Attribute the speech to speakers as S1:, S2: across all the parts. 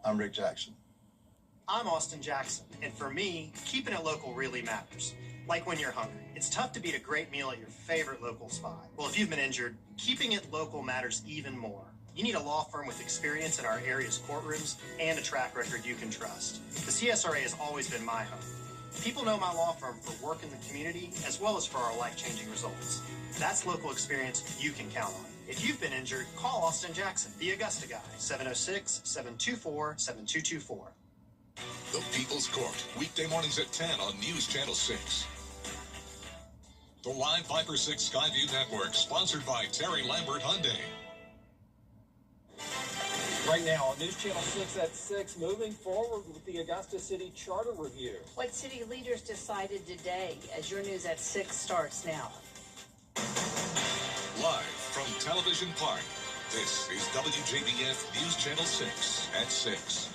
S1: I'm Rick Jackson.
S2: I'm Austin Jackson, and for me, keeping it local really matters. Like when you're hungry. It's tough to beat a great meal at your favorite local spot. Well, if you've been injured, keeping it local matters even more. You need a law firm with experience in our area's courtrooms and a track record you can trust. The CSRA has always been my home. People know my law firm for work in the community as well as for our life-changing results. That's local experience you can count on. If you've been injured, call Austin Jackson, the Augusta guy, 706-724-7224.
S3: The People's Court, weekday mornings at 10 on News Channel 6. The Live Viper 6 Skyview Network, sponsored by Terry Lambert Hyundai.
S4: Right now on News Channel 6 at 6, moving forward with the Augusta City Charter Review.
S5: What city leaders decided today as your News at 6 starts now.
S3: Live from Television Park, this is WJBF News Channel 6 at 6.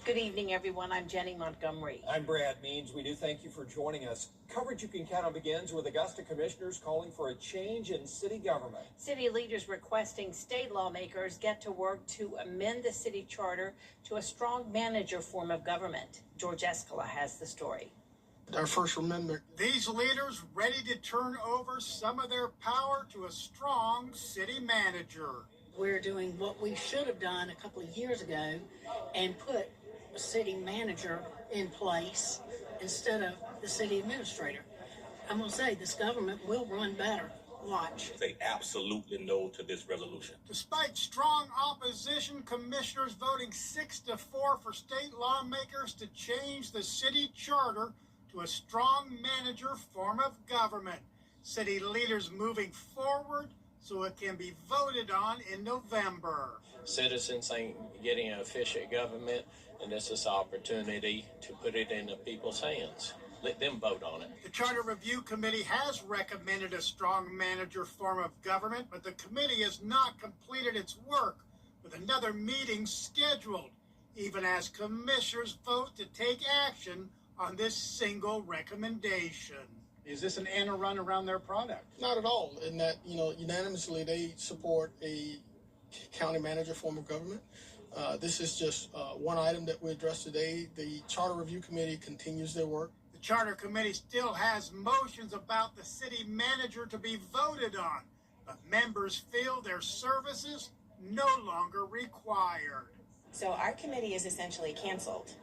S5: Good evening, everyone. I'm Jenny Montgomery.
S4: I'm Brad Means. We do thank you for joining us. Coverage you can count on begins with Augusta commissioners calling for a change in city government.
S5: City leaders requesting state lawmakers get to work to amend the city charter to a strong manager form of government. George Escala has the story.
S6: Our First Amendment.
S7: These leaders ready to turn over some of their power to a strong city manager.
S8: We're doing what we should have done a couple of years ago and put a city manager in place instead of the city administrator. I'm going to say this government will run better. Watch.
S9: Say absolutely no to this resolution.
S7: Despite strong opposition, commissioners voting 6-4 for state lawmakers to change the city charter to a strong manager form of government. City leaders moving forward so it can be voted on in November.
S10: Citizens ain't getting an efficient government, and this is an opportunity to put it in the people's hands. Let them vote on it.
S7: The Charter Review Committee has recommended a strong manager form of government, but the committee has not completed its work, with another meeting scheduled, even as commissioners vote to take action on this single recommendation. Is this an end run around their product?
S6: Not at all. In that, unanimously they support a county manager form of government. This is just one item that we addressed today. The Charter Review Committee continues their work.
S7: The Charter Committee still has motions about the city manager to be voted on, but members feel their services no longer required.
S11: So our committee is essentially canceled,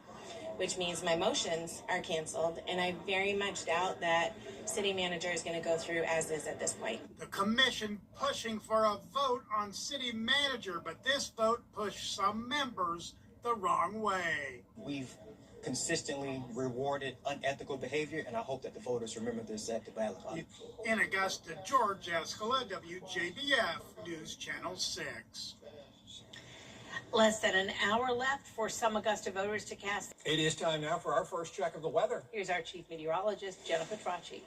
S11: which means my motions are canceled, and I very much doubt that city manager is going to go through as is at this point.
S7: The commission pushing for a vote on city manager, but this vote pushed some members the wrong way.
S12: We've consistently rewarded unethical behavior, and I hope that the voters remember this at the ballot box.
S7: In Augusta, George Escala, WJBF News Channel 6.
S5: Less than an hour left for some Augusta voters to cast.
S4: It is time now for our first check of the weather.
S5: Here's our chief meteorologist, Jennifer Tracci.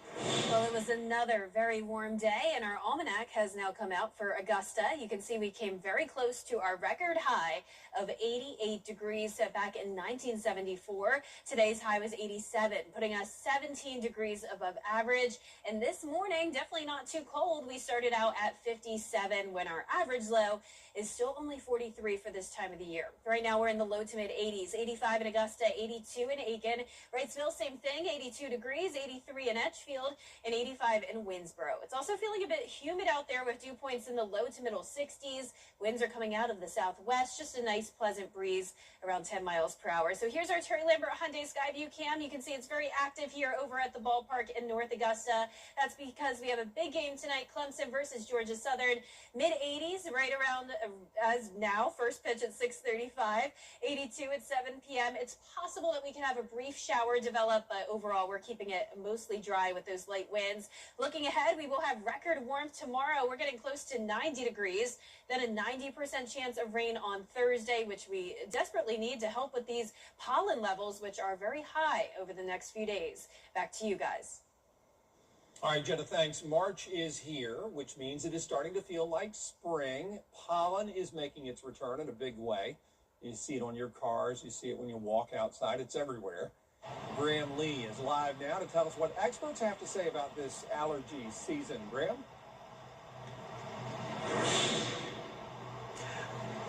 S13: Well, it was another very warm day, and our almanac has now come out for Augusta. You can see we came very close to our record high of 88 degrees set back in 1974. Today's high was 87, putting us 17 degrees above average. And this morning, definitely not too cold. We started out at 57 when our average low is still only 43 for this time of the year. Right now, we're in the low to mid 80s, 85 in Augusta, 82 in Aiken. Wrightsville, same thing, 82 degrees, 83 in Edgefield, and 85 in Winsboro. It's also feeling a bit humid out there with dew points in the low to middle 60s. Winds are coming out of the southwest, just a nice pleasant breeze around 10 miles per hour. So here's our Terry Lambert Hyundai Skyview cam. You can see it's very active here over at the ballpark in North Augusta. That's because we have a big game tonight, Clemson versus Georgia Southern. Mid 80s, right around as now, first pitch at 6:35, 82 at 7 p.m. It's possible that we can have a brief shower develop, but overall we're keeping it mostly dry with those light winds. Looking ahead, we will have record warmth tomorrow. We're getting close to 90 degrees, then a 90% chance of rain on Thursday, which we desperately need to help with these pollen levels, which are very high over the next few days. Back to you guys.
S4: All right, Jenna, thanks. March is here, which means it is starting to feel like spring. Pollen is making its return in a big way. You see it on your cars. You see it when you walk outside. It's everywhere. Graham Lee is live now to tell us what experts have to say about this allergy season. Graham?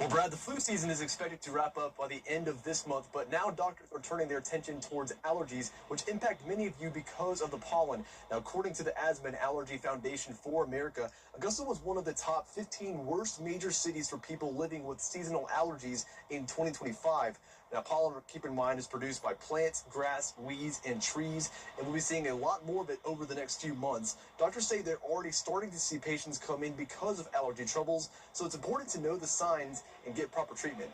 S1: Well, Brad, the flu season is expected to wrap up by the end of this month, but now doctors are turning their attention towards allergies, which impact many of you because of the pollen. Now, according to the Asthma and Allergy Foundation for America, Augusta was one of the top 15 worst major cities for people living with seasonal allergies in 2025. Now, pollen, keep in mind, is produced by plants, grass, weeds, and trees, and we'll be seeing a lot more of it over the next few months. Doctors say they're already starting to see patients come in because of allergy troubles, so it's important to know the signs and get proper treatment.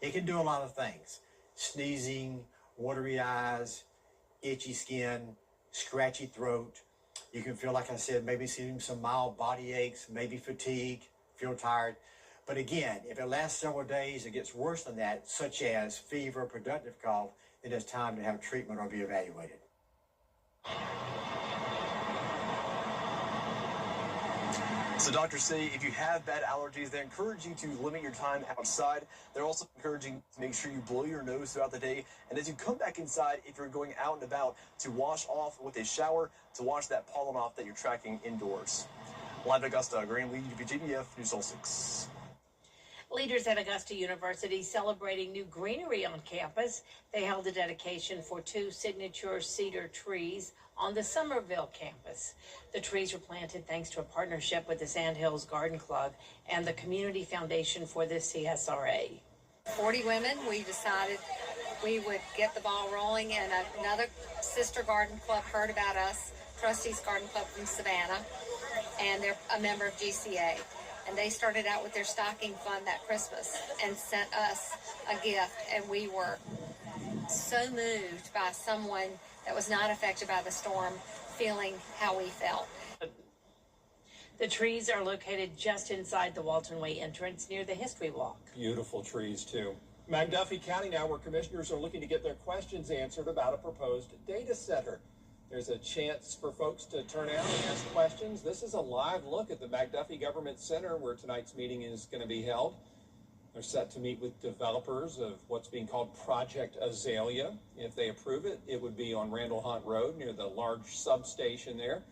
S14: It can do a lot of things. Sneezing, watery eyes, itchy skin, scratchy throat. You can feel, like I said, maybe seeing some mild body aches, maybe fatigue, feel tired. But again, if it lasts several days, it gets worse than that, such as fever, productive cough, then it's time to have treatment or be evaluated.
S1: So doctors say if you have bad allergies, they encourage you to limit your time outside. They're also encouraging to make sure you blow your nose throughout the day. And as you come back inside, if you're going out and about, to wash off with a shower to wash that pollen off that you're tracking indoors. Live at Augusta, Graham Lee, WJBF News All 6.
S5: Leaders at Augusta University celebrating new greenery on campus. They held a dedication for 2 signature cedar trees on the Somerville campus. The trees were planted thanks to a partnership with the Sandhills Garden Club and the Community Foundation for the CSRA.
S15: 40 women, we decided we would get the ball rolling, and another sister garden club heard about us, Trustees Garden Club from Savannah, and they're a member of GCA. And they started out with their stocking fund that Christmas and sent us a gift, and we were so moved by someone that was not affected by the storm feeling how we felt.
S5: The trees are located just inside the Walton Way entrance near the History Walk.
S4: Beautiful trees, too. McDuffie County now, where commissioners are looking to get their questions answered about a proposed data center. There's a chance for folks to turn out and ask questions. This is a live look at the McDuffie Government Center where tonight's meeting is going to be held. They're set to meet with developers of what's being called Project Azalea. If they approve it, it would be on Randall Hunt Road near the large substation there.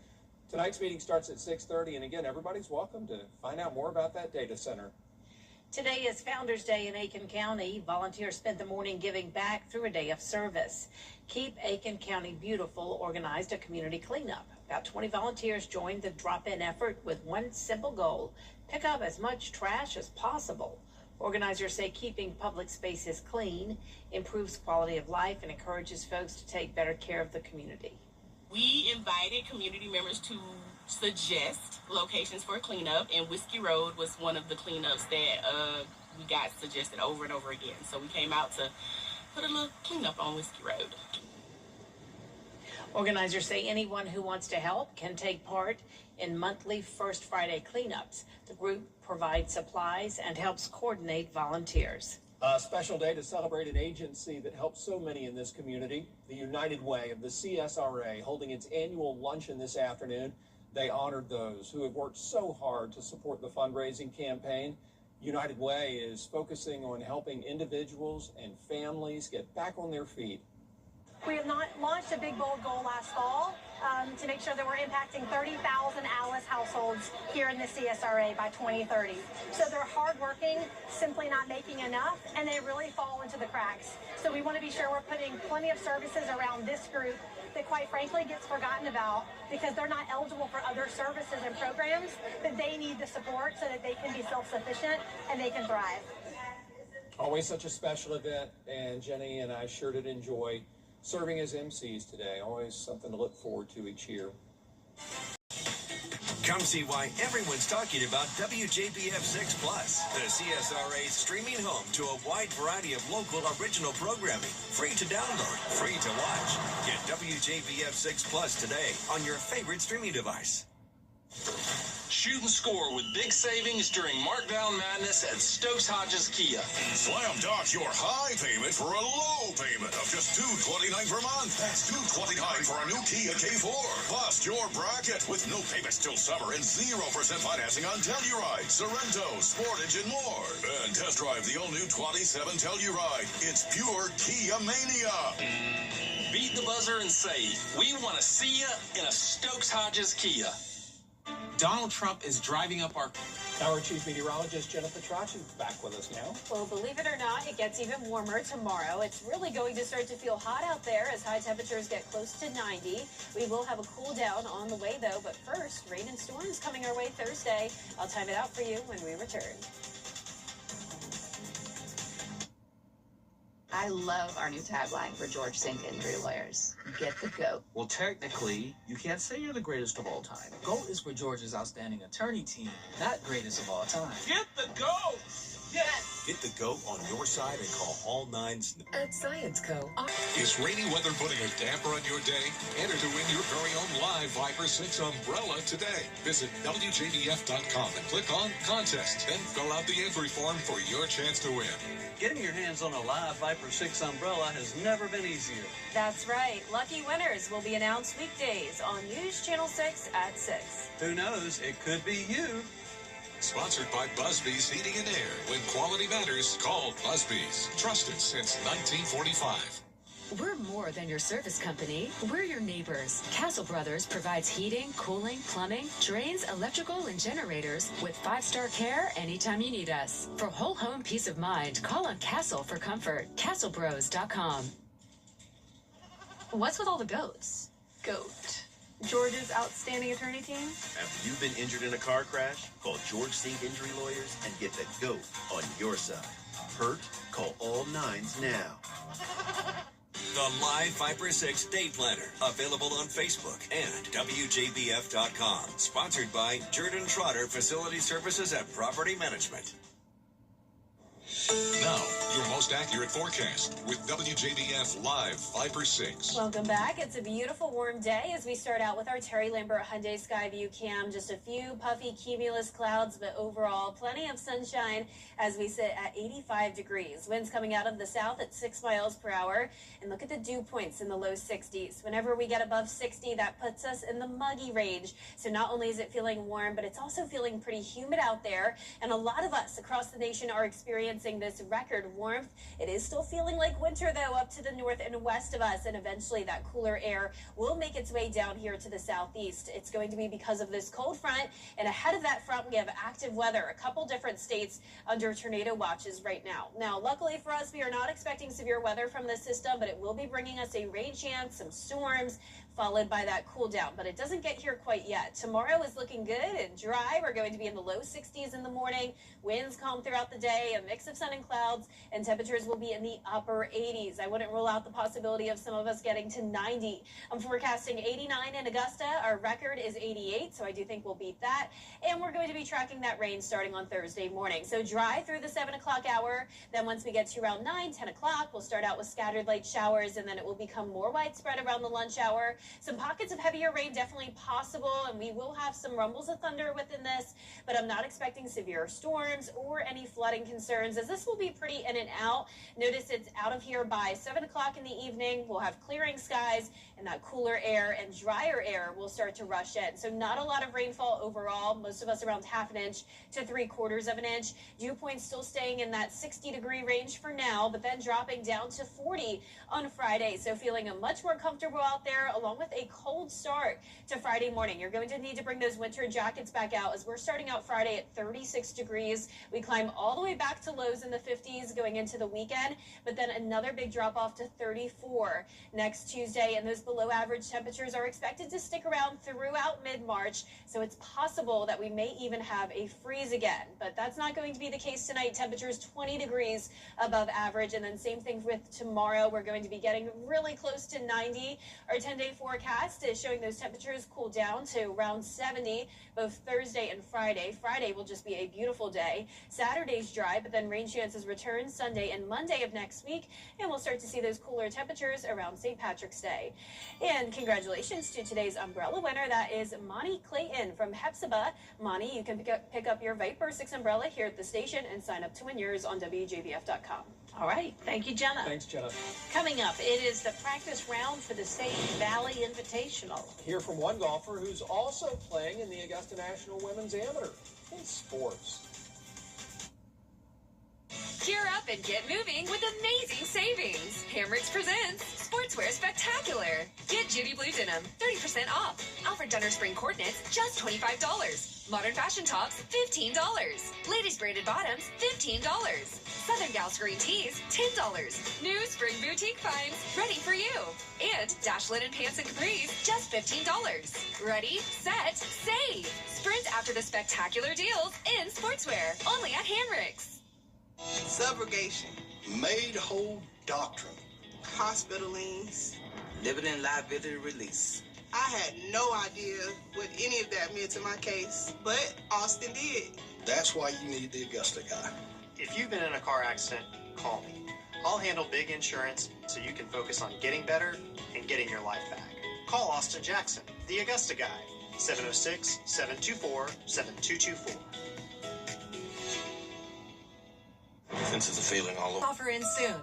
S4: Tonight's meeting starts at 6:30, and again, everybody's welcome to find out more about that data center.
S5: Today is Founders Day in Aiken County. Volunteers spent the morning giving back through a day of service. Keep Aiken County Beautiful organized a community cleanup. About 20 volunteers joined the drop-in effort with one simple goal: pick up as much trash as possible. Organizers say keeping public spaces clean improves quality of life and encourages folks to take better care of the community.
S16: We invited community members to suggest locations for cleanup, and Whiskey Road was one of the cleanups that we got suggested over and over again. So we came out to put a little cleanup on Whiskey Road.
S5: Organizers say anyone who wants to help can take part in monthly First Friday cleanups. The group provides supplies and helps coordinate volunteers.
S4: A special day to celebrate an agency that helps so many in this community. The United Way of the CSRA holding its annual luncheon this afternoon. They honored those who have worked so hard to support the fundraising campaign. United Way is focusing on helping individuals and families get back on their feet.
S17: We have launched a big, bold goal last fall to make sure that we're impacting 30,000 Alice households here in the CSRA by 2030. So they're hardworking, simply not making enough, and they really fall into the cracks. So we want to be sure we're putting plenty of services around this group that quite frankly gets forgotten about because they're not eligible for other services and programs, but they need the support so that they can be self-sufficient and they can thrive.
S4: Always such a special event, and Jenny and I sure did enjoy serving as MCs today. Always something to look forward to each year.
S18: Come see why everyone's talking about WJBF 6 Plus, the CSRA's streaming home to a wide variety of local original programming. Free to download, free to watch. Get WJBF 6 Plus today on your favorite streaming device.
S19: Shoot and score with big savings during Markdown Madness at Stokes Hodges Kia.
S3: Slam dunk your high payment for a low payment of just $229 per month. That's $229 for a new Kia K4. Bust your bracket with no payments till summer and 0% financing on Telluride, Sorrento, Sportage, and more. And test drive the all-new 27 Telluride. It's pure Kia mania.
S19: Beat the buzzer and save. We want to see you in a Stokes Hodges Kia.
S20: Donald Trump is driving up our...
S4: Our chief meteorologist, Jennifer Petracci, back with us now.
S13: Well, believe it or not, it gets even warmer tomorrow. It's really going to start to feel hot out there as high temperatures get close to 90. We will have a cool down on the way, though. But first, rain and storms coming our way Thursday. I'll time it out for you when we return.
S21: I love our new tagline for George Sink Injury Lawyers. Get the GOAT.
S20: Well, technically, you can't say you're the greatest of all time. GOAT is for George's outstanding attorney team, not greatest of all time. Get the GOAT! Yes!
S22: Get the GOAT on your side and call all nines.
S23: At Science Co.
S3: Is rainy weather putting a damper on your day? Enter to win your very own live Viper 6 umbrella today. Visit WJBF.com and click on Contest. Then fill out the entry form for your chance to win.
S24: Getting your hands on a live Viper 6 umbrella has never been easier.
S13: That's right. Lucky winners will be announced weekdays on News Channel 6 at 6.
S24: Who knows? It could be you.
S3: Sponsored by Busby's Heating and Air. When quality matters, call Busby's. Trusted since 1945.
S23: We're more than your service company. We're your neighbors. Castle Brothers provides heating, cooling, plumbing, drains, electrical, and generators with 5-star care anytime you need us. For whole home peace of mind, call on Castle for comfort. CastleBros.com.
S25: What's with all the goats? GOAT. George's outstanding attorney team?
S26: Have you been injured in a car crash? Call George Sink Injury Lawyers and get the GOAT on your side. Hurt? Call all nines now.
S22: The live Viper 6 Day Planner, available on Facebook and WJBF.com. Sponsored by Jordan Trotter Facility Services and Property Management.
S3: Now, your most accurate forecast with WJBF Live Viper 6.
S13: Welcome back. It's a beautiful warm day as we start out with our Terry Lambert Hyundai Skyview cam. Just a few puffy cumulus clouds, but overall plenty of sunshine as we sit at 85 degrees. Winds coming out of the south at 6 miles per hour. And look at the dew points in the low 60s. Whenever we get above 60, that puts us in the muggy range. So not only is it feeling warm, but it's also feeling pretty humid out there. And a lot of us across the nation are experiencing this record warmth. It is still feeling like winter, though, up to the north and west of us, and eventually that cooler air will make its way down here to the southeast. It's going to be because of this cold front, and ahead of that front, we have active weather. A couple different states under tornado watches right now. Now, luckily for us, we are not expecting severe weather from this system, but it will be bringing us a rain chance, some storms, followed by that cool down, but it doesn't get here quite yet. Tomorrow is looking good and dry. We're going to be in the low 60s in the morning. Winds calm throughout the day, a mix of sun and clouds, and temperatures will be in the upper 80s. I wouldn't rule out the possibility of some of us getting to 90. I'm forecasting 89 in Augusta. Our record is 88, so I do think we'll beat that. And we're going to be tracking that rain starting on Thursday morning. So dry through the 7 o'clock hour. Then once we get to around 9, 10 o'clock, we'll start out with scattered light showers, and then it will become more widespread around the lunch hour. Some pockets of heavier rain definitely possible, and we will have some rumbles of thunder within this, but I'm not expecting severe storms or any flooding concerns, as this will be pretty in and out. Notice it's out of here by 7 o'clock in the evening. We'll have clearing skies, and that cooler air and drier air will start to rush in. So not a lot of rainfall overall. Most of us around ½ inch to 3/4 of an inch. Dew points still staying in that 60-degree range for now, but then dropping down to 40 on Friday. So feeling much more comfortable out there, along with a cold start to Friday morning. You're going to need to bring those winter jackets back out as we're starting out Friday at 36 degrees. We climb all the way back to lows in the 50s going into the weekend, but then another big drop off to 34 next Tuesday. And those below average temperatures are expected to stick around throughout mid-March. So it's possible that we may even have a freeze again, but that's not going to be the case tonight. Temperatures 20 degrees above average. And then same thing with tomorrow. We're going to be getting really close to 90. Our 10-day forecast is showing those temperatures cool down to around 70 both Thursday and Friday. Friday will just be a beautiful day. Saturday's dry, but then rain chances return Sunday and Monday of next week, and we'll start to see those cooler temperatures around St. Patrick's Day. And congratulations to today's umbrella winner. That is Monty Clayton from Hepzibah. Monty, you can pick up your Viper 6 umbrella here at the station and sign up to win yours on WJBF.com.
S5: All right. Thank you, Jenna.
S4: Thanks, Jenna.
S5: Coming up, it is the practice round for the Sage Valley Invitational.
S4: Hear from one golfer who's also playing in the Augusta National Women's Amateur in sports.
S23: Gear up and get moving with amazing savings. Hamricks presents
S2: Sportswear Spectacular. Get Judy Blue Denim, 30% off. Alfred Dunner Spring Coordinates, just $25. Modern Fashion Tops, $15. Ladies Braided Bottoms, $15. Southern Gals Green Tees, $10. New Spring Boutique Finds, ready for you. And Dash Linen Pants and Capris, just $15. Ready, set, save. Sprint after the spectacular deals in sportswear, only at Hamricks.
S6: Subrogation. Made whole doctrine. Hospital liens. Dividend liability release. I had no idea what any of that meant to my case, but Austin did.
S8: That's why you need the Augusta guy.
S9: If you've been in a car accident, call me. I'll handle big insurance so you can focus on getting better and getting your life back. Call Austin Jackson, the Augusta guy, 706-724-7224.
S26: Since it's a feeling all over.
S10: Offer in soon.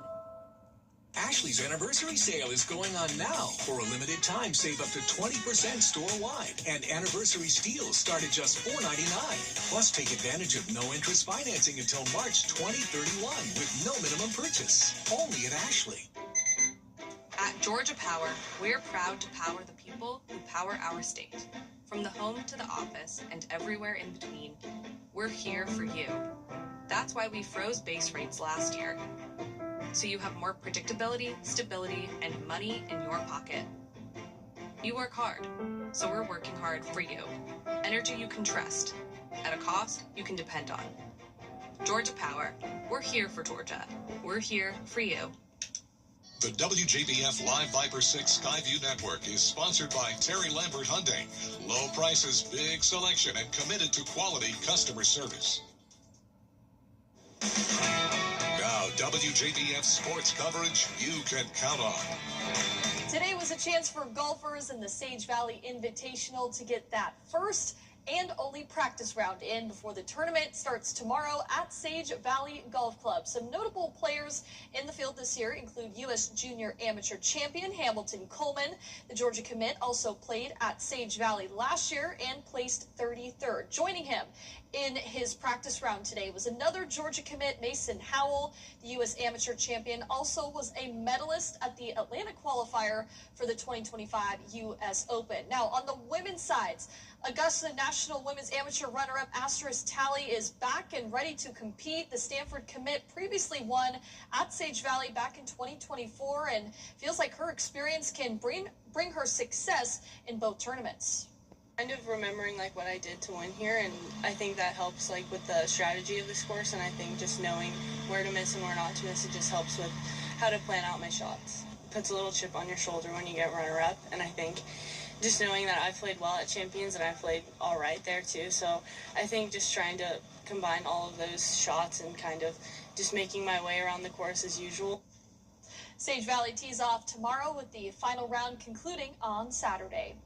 S11: Ashley's anniversary sale is going on now. For a limited time, save up to 20% store-wide. And anniversary steals start at just $4.99. Plus, take advantage of no-interest financing until March 2031 with no minimum purchase. Only at Ashley.
S27: At Georgia Power, we're proud to power the people who power our state. From the home to the office and everywhere in between, we're here for you. That's why we froze base rates last year. So you have more predictability, stability, and money in your pocket. You work hard, so we're working hard for you. Energy you can trust, at a cost you can depend on. Georgia Power, we're here for Georgia. We're here for you.
S3: The WJBF Live Viper 6 Skyview Network is sponsored by Terry Lambert Hyundai. Low prices, big selection, and committed to quality customer service. Now, WJBF sports coverage you can count on.
S25: Today was a chance for golfers in the Sage Valley Invitational to get that first and only practice round in before the tournament starts tomorrow at Sage Valley Golf Club. Some notable players in the field this year include U.S. Junior Amateur Champion Hamilton Coleman. The Georgia commit also played at Sage Valley last year and placed 33rd. Joining him in his practice round today was another Georgia commit, Mason Howell. The U.S. Amateur Champion also was a medalist at the Atlanta qualifier for the 2025 U.S. Open. Now, on the women's sides, Augusta National Women's Amateur runner-up Asterisk Talley is back and ready to compete. The Stanford commit previously won at Sage Valley back in 2024 and feels like her experience can bring her success in both tournaments.
S28: Kind of remembering like what I did to win here, and I think that helps like with the strategy of this course, and I think just knowing where to miss and where not to miss, it just helps with how to plan out my shots. It puts a little chip on your shoulder when you get runner-up, and I think just knowing that I played well at Champions and I played all right there too. So I think just trying to combine all of those shots and kind of just making my way around the course as usual.
S25: Sage Valley tees off tomorrow with the final round concluding on Saturday.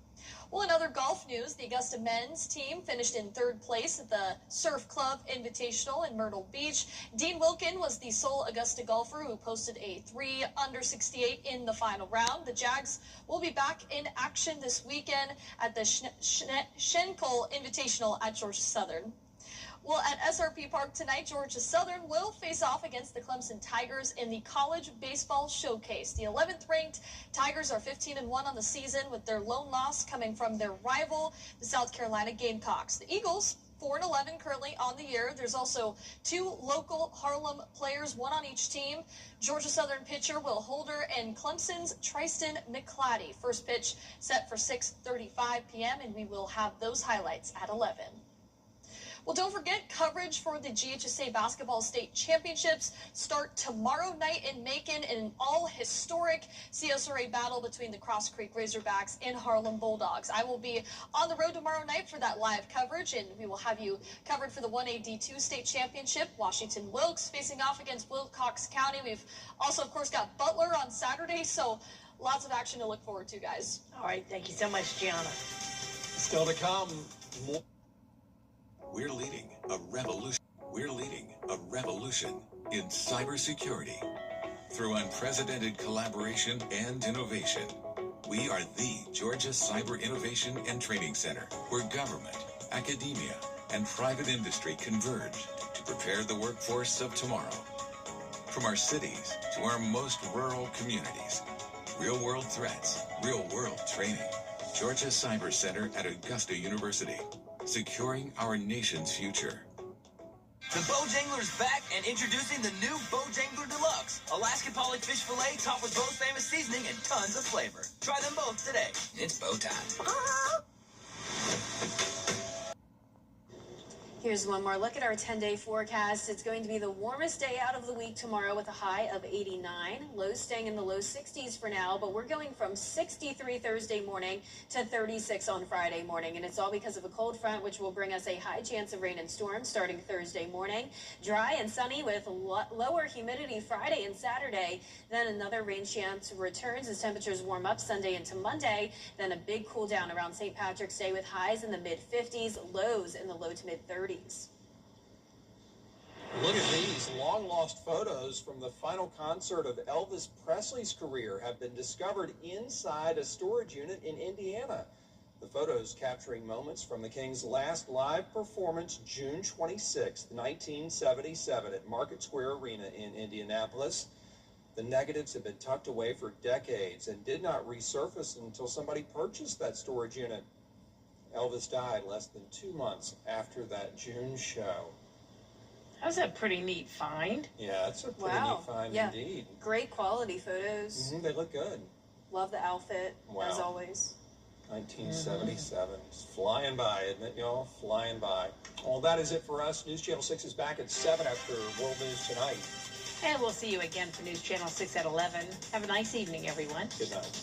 S25: Well, in other golf news, the Augusta men's team finished in third place at the Surf Club Invitational in Myrtle Beach. Dean Wilkin was the sole Augusta golfer who posted a 3 under 68 in the final round. The Jags will be back in action this weekend at the Schenkel Invitational at Georgia Southern. Well, at SRP Park tonight, Georgia Southern will face off against the Clemson Tigers in the College Baseball Showcase. The 11th ranked Tigers are 15-1 on the season, with their lone loss coming from their rival, the South Carolina Gamecocks. The Eagles, 4-11 currently on the year. There's also 2 local Harlem players, 1 on each team. Georgia Southern pitcher Will Holder and Clemson's Tristan McClatty. First pitch set for 6:35 p.m., and we will have those highlights at 11. Well, don't forget, coverage for the GHSA Basketball State Championships start tomorrow night in Macon in an all-historic CSRA battle between the Cross Creek Razorbacks and Harlem Bulldogs. I will be on the road tomorrow night for that live coverage, and we will have you covered for the 1AD2 State Championship. Washington Wilkes facing off against Wilcox County. We've also, of course, got Butler on Saturday, so lots of action to look forward to, guys.
S5: All right, thank you so much, Gianna.
S4: Still to come, more.
S22: We're leading a revolution. We're leading a revolution in cybersecurity through unprecedented collaboration and innovation. We are the Georgia Cyber Innovation and Training Center, where government, academia, and private industry converge to prepare the workforce of tomorrow. From our cities to our most rural communities, real-world threats, real-world training. Georgia Cyber Center at Augusta University, securing our nation's future.
S1: The Bojangler's back and introducing the new Bojangler Deluxe. Alaskan pollock fish fillet topped with Bo's famous seasoning and tons of flavor. Try them both today. It's Bo time.
S13: Here's one more look at our 10-day forecast. It's going to be the warmest day out of the week tomorrow with a high of 89. Lows staying in the low 60s for now, but we're going from 63 Thursday morning to 36 on Friday morning. And it's all because of a cold front, which will bring us a high chance of rain and storms starting Thursday morning. Dry and sunny with lower humidity Friday and Saturday. Then another rain chance returns as temperatures warm up Sunday into Monday. Then a big cool down around St. Patrick's Day with highs in the mid-50s, lows in the low to mid-30s.
S4: Look at these long-lost photos from the final concert of Elvis Presley's career have been discovered inside a storage unit in Indiana. The photos capturing moments from the King's last live performance, June 26, 1977, at Market Square Arena in Indianapolis. The negatives have been tucked away for decades and did not resurface until somebody purchased that storage unit. Elvis died less than 2 months after that June show.
S5: That's a pretty neat find.
S4: Yeah, it's a pretty neat find indeed.
S13: Great quality photos.
S4: They look good.
S13: Love the outfit, as always.
S4: 1977. Just flying by, isn't it, y'all? Flying by. Well, that is it for us. News Channel 6 is back at 7 after World News Tonight.
S5: And we'll see you again for News Channel 6 at 11. Have a nice evening, everyone.
S4: Good night.